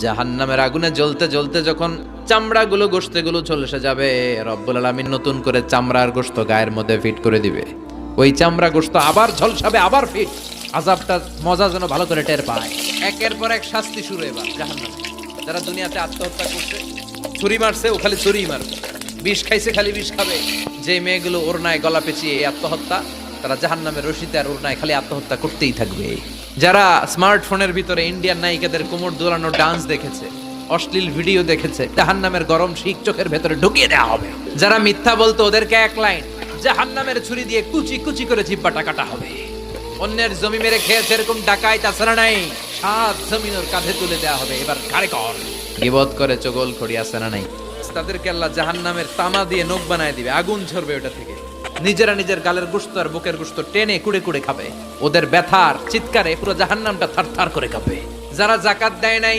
জাহান্নামের আগুনে জ্বলতে জ্বলতে যখন চামড়াগুলো গোশতগুলো ঝলসে যাবে, রব্বুল আলামিন নতুন করে চামড়ার গোশত গায়ের মধ্যে ফিট করে দিবে। ওই চামড়া গোশত আবার ঝলসাবে, আবার ফিট। আযাবটা মজা যেন ভালো করে টের পায়। একের পর এক শাস্তি শুরু এবার জাহান্নামে। যারা দুনিয়াতে আত্মহত্যা করছে, ছুরি মারছে, ও খালি ছুরিই মারবে, বিষ খাইছে খালি বিষ খাবে। যে মেয়েগুলো ওড়নায় গলা পেঁচিয়ে এই আত্মহত্যা, তারা জাহান্নামের রশিতে আর ওড়নায় খালি আত্মহত্যা করতেই থাকবে। যারা স্মার্টফোনের ভিতরে ইন্ডিয়ান নায়িকাদের কোমর দোলানো ডান্স দেখেছে, অশ্লীল ভিডিও দেখেছে, জাহান্নামের গরম শিক চোখের ভেতরে ঢুকিয়ে দেওয়া হবে। যারা মিথ্যা বলতো, ওদেরকে এক লাইন জাহান্নামের ছুরি দিয়ে কুচি কুচি করে জিব্বাটা কাটা হবে। অন্যের জমি মেরে খেয়েছে এরকম ডাকাই তাছাড়া নাই, সাত জমিনের কাঁধে তুলে দেওয়া হবে। এবার কারে কর গিবত করে চগল খড়ি আছে না নাই, তাদেরকে আল্লাহ জাহান্নামের তামা দিয়ে নখ বানায় দিবে, আগুন ঝরবে ওটা থেকে। নিজেরা নিজের গালের গোশত আর বুকের গোশত টেনে কুড়ে কুড়ে খাবে। ওদের ব্যথার চিৎকারে পুরো জাহান্নামটা থারথার করে কাঁপে। যারা যাকাত দেয় নাই,